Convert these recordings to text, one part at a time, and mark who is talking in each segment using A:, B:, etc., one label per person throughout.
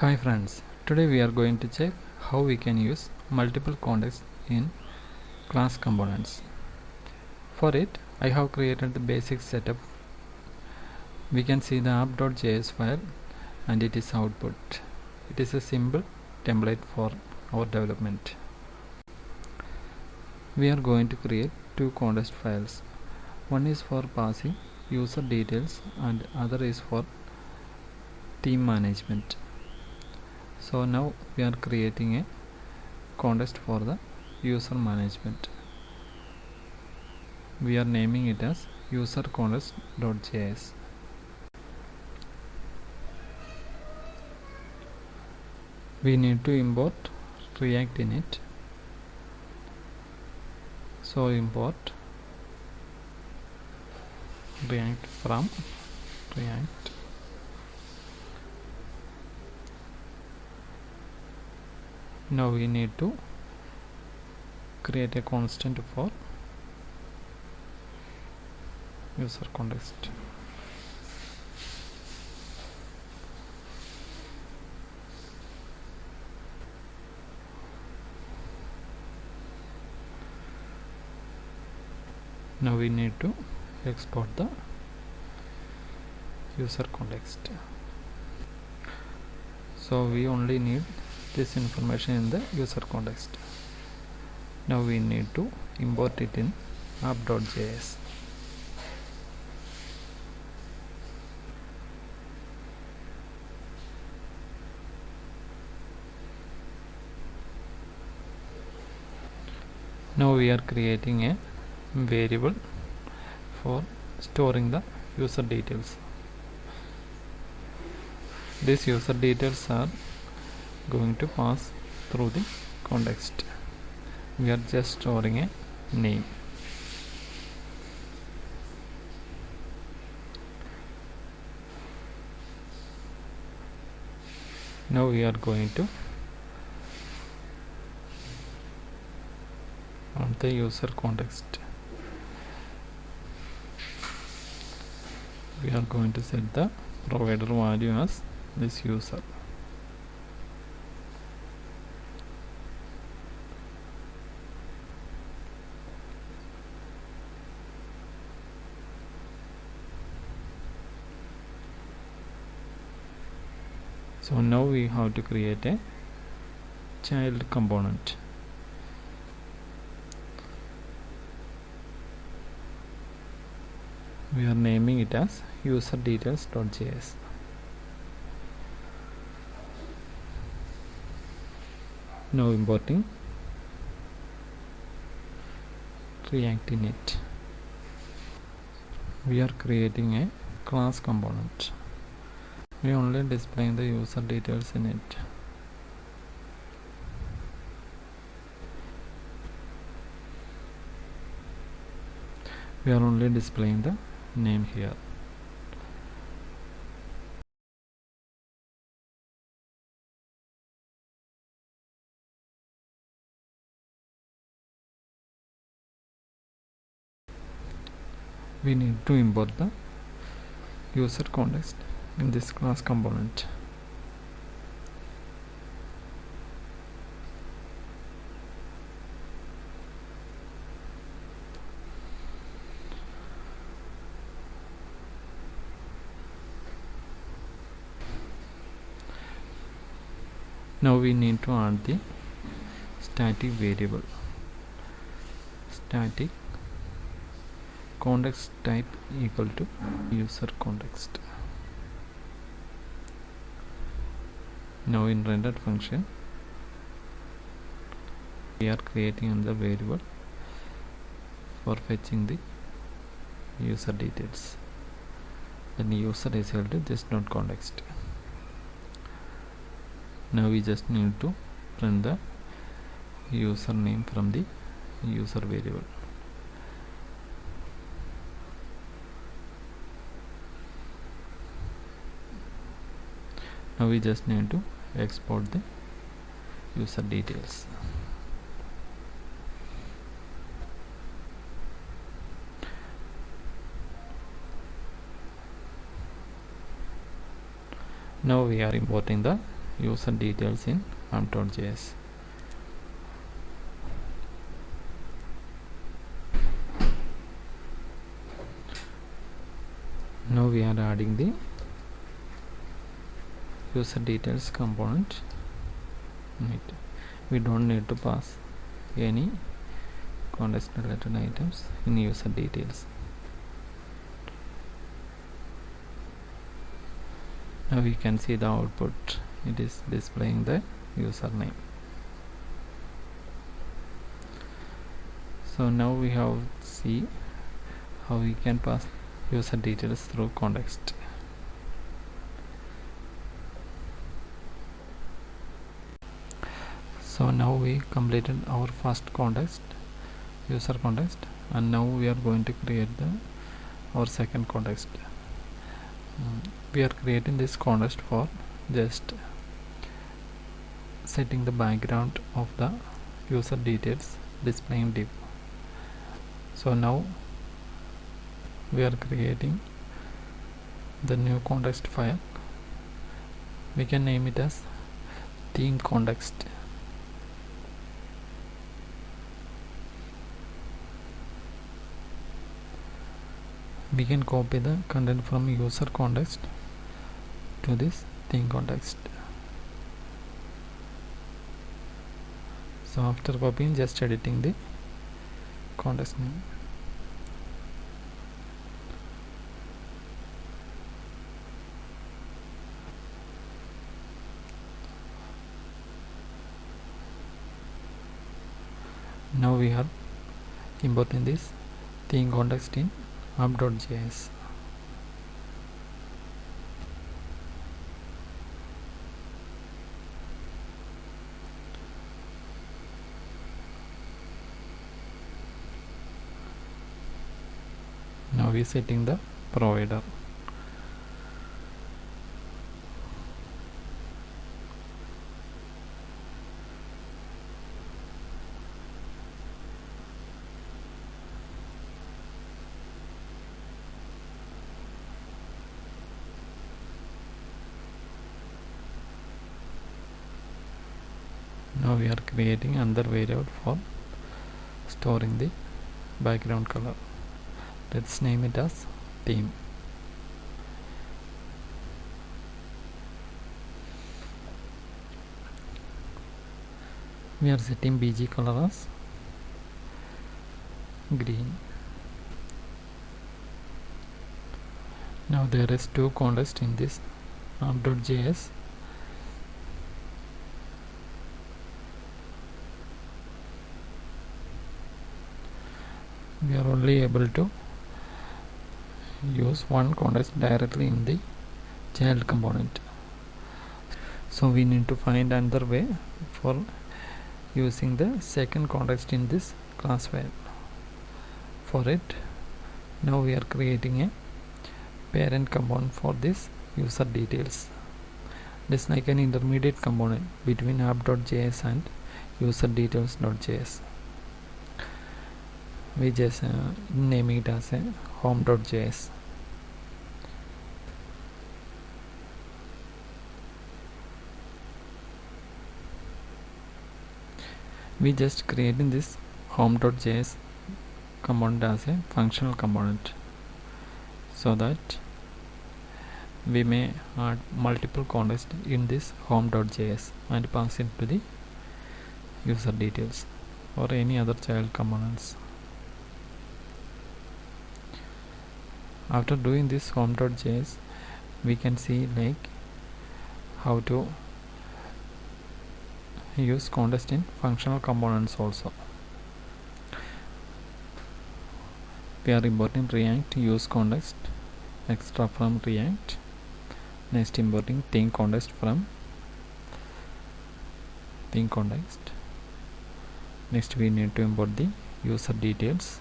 A: Hi friends, today we are going to check how we can use multiple contexts in class components. For it, I have created the basic setup. We can see the app.js file and it is output. It is a simple template for our development. We are going to create two context files. One is for passing user details and other is for theme management. So now we are creating a context for the user management. We are naming it as user context.js. We need to import React in it. So import React from React. Now we need to create a constant for user context. Now we need to export the user context. So we only need this information in the user context. Now we need to import it in app.js. Now we are creating a variable for storing the user details. These user details are going to pass through the context. We are just storing a name. Now we are going to on the user context. We are going to set the provider value as this user. So now we have to create a child component. We are naming it as user details.js. Now importing React in it. We are creating a class component. We only displaying the user details in it. We are only displaying the name here. We need to import the user context in this class component. Now we need to add the static variable. Static context type equal to user context. Now in rendered function we are creating another variable for fetching the user details. Then user is equal to this.context. Now we just need to print the username from the user variable. Now we just need to export the user details. Now we are importing the user details in app.js. Now we are adding the user details component. We don't need to pass any context related items in user details. Now we can see the output. It is displaying the username. So now we have see how we can pass user details through context. So now we completed our first context, user context, and now we are going to create our second context. We are creating this context for just setting the background of the user details displaying div. So now we are creating the new context file. We can name it as theme context. We can copy the content from user context to this theme context. So after copying, just editing the context name. Now we are importing this theme context in app.js. Now we are setting the provider. Now we are creating another variable for storing the background color. Let's name it as theme. We are setting bg color as green. Now there is two context in this app.js. We are only able to use one context directly in the child component. So we need to find another way for using the second context in this class file. For it, now we are creating a parent component for this user details. This is like an intermediate component between app.js and user details.js. We just name it as a home.js. We just creating this home.js component as a functional component so that we may add multiple contexts in this home.js and pass it to the user details or any other child components. After doing this home.js, we can see like how to use context in functional components also. We are importing React use context extra from React. Next importing theme context from theme context. Next we need to import the user details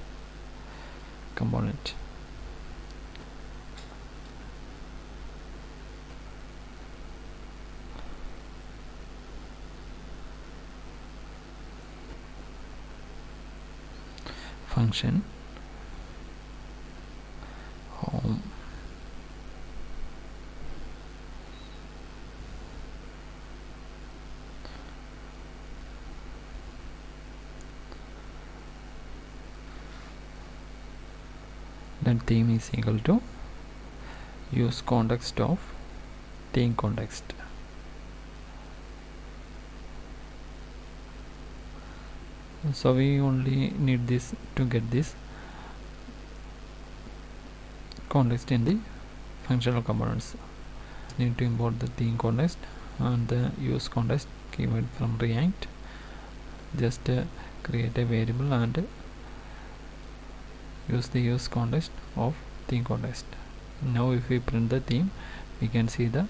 A: component. Function home then theme is equal to use context of theme context. So we only need this to get this context in the functional components. Need to import the theme context and the use context keyword from React. Just create a variable and use the use context of theme context. Now if we print the theme, we can see the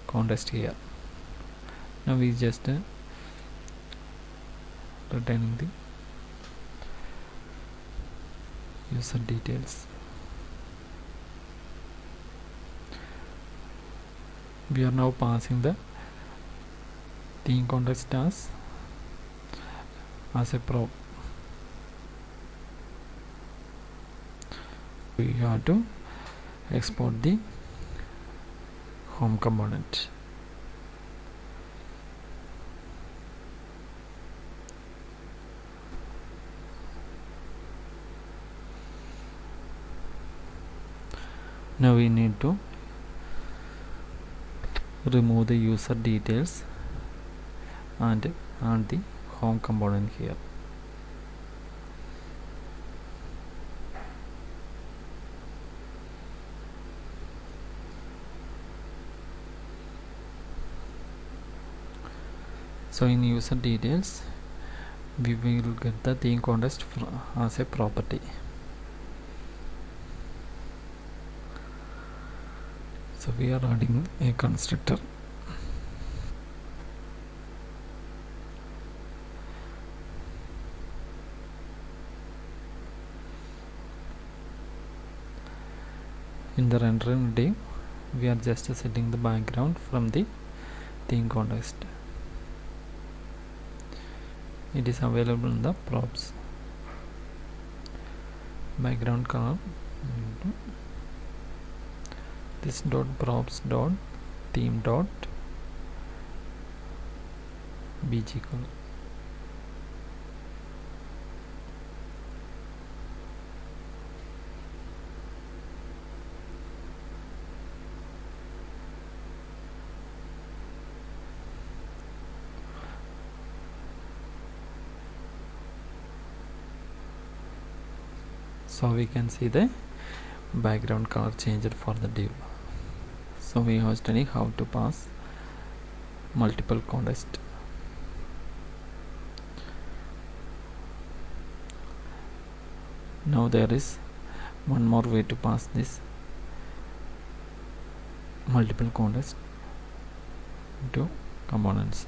A: context here. Now we just returning the user details. We are now passing the theme context as a prop. We have to export the home component. Now we need to remove the user details and add the home component here. So in user details we will get the theme context as a property. So we are adding a constructor. In the rendering div, we are just setting the background from the theme context. It is available in the props. Background color. This dot props dot theme dot bg color. So we can see the background color changed for the div. So we have studied how to pass multiple context. Now there is one more way to pass this multiple context to components.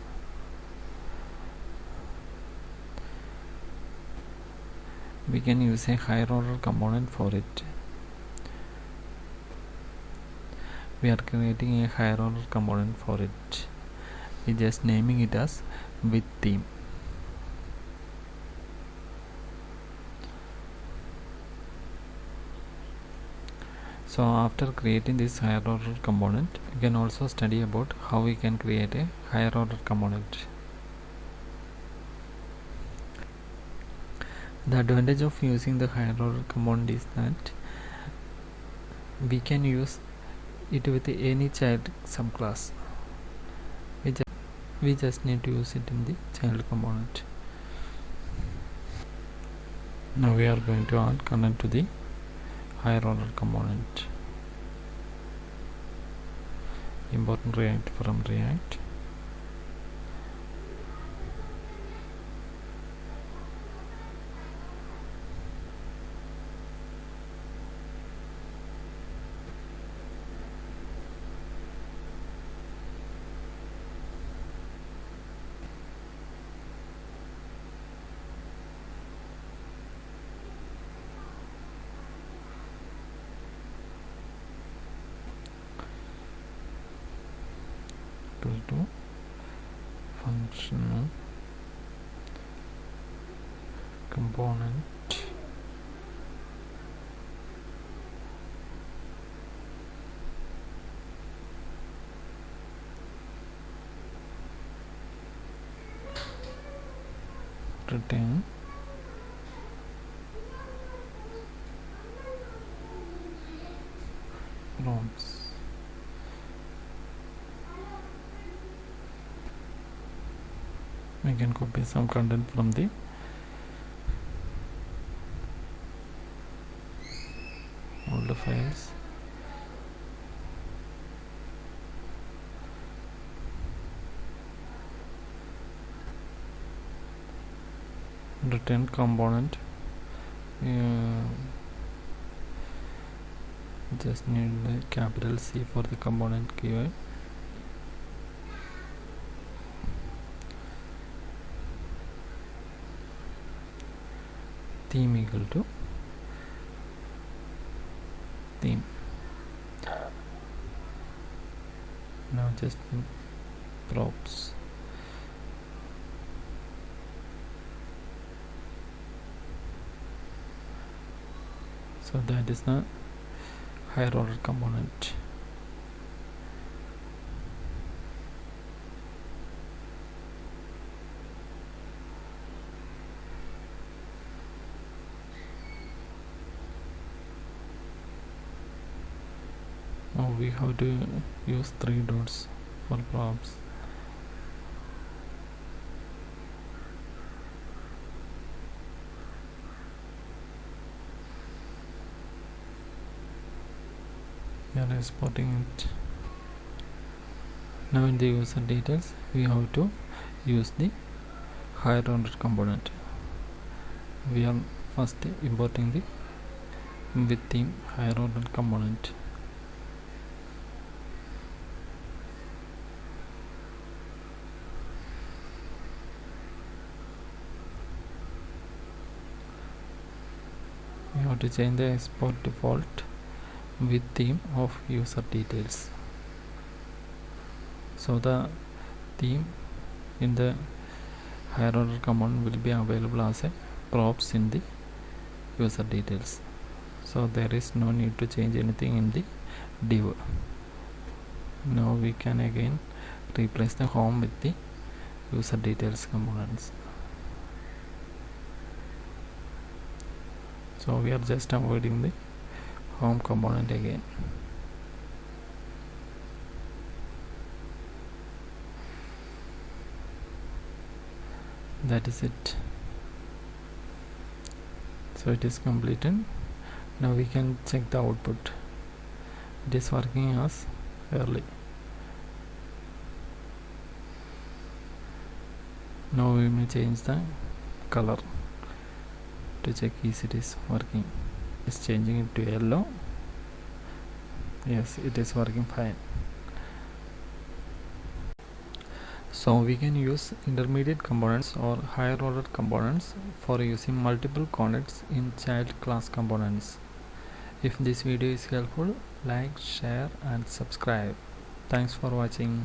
A: We can use a higher order component for it. We are creating a higher order component for it. We just naming it as with theme. So after creating this higher order component, we can also study about how we can create a higher order component. The advantage of using the higher order component is that we can use it with any child subclass. We just need to use it in the child component. Now we are going to add content to the higher order component. Import React from React. To functional component return We can copy some content from the older files. Return component. Just need the capital C for the component keyword. Theme equal to theme. Now just props. So that is the higher order component. Now we have to use 3 dots for props. We are exporting it. Now in the user details we have to use the higher order component. We are first importing the with theme higher order component. We have to change the export default with theme of user details. So the theme in the higher order component will be available as a props in the user details. So there is no need to change anything in the div. Now we can again replace the home with the user details components. So we are just avoiding the home component again. That is it. So it is completed. Now we can check the output. It is working as early. Now we may change the color to check if it is working. It's changing it to yellow. Yes, it is working fine. So we can use intermediate components or higher order components for using multiple contexts in child class components. If this video is helpful, like, share and subscribe. Thanks for watching.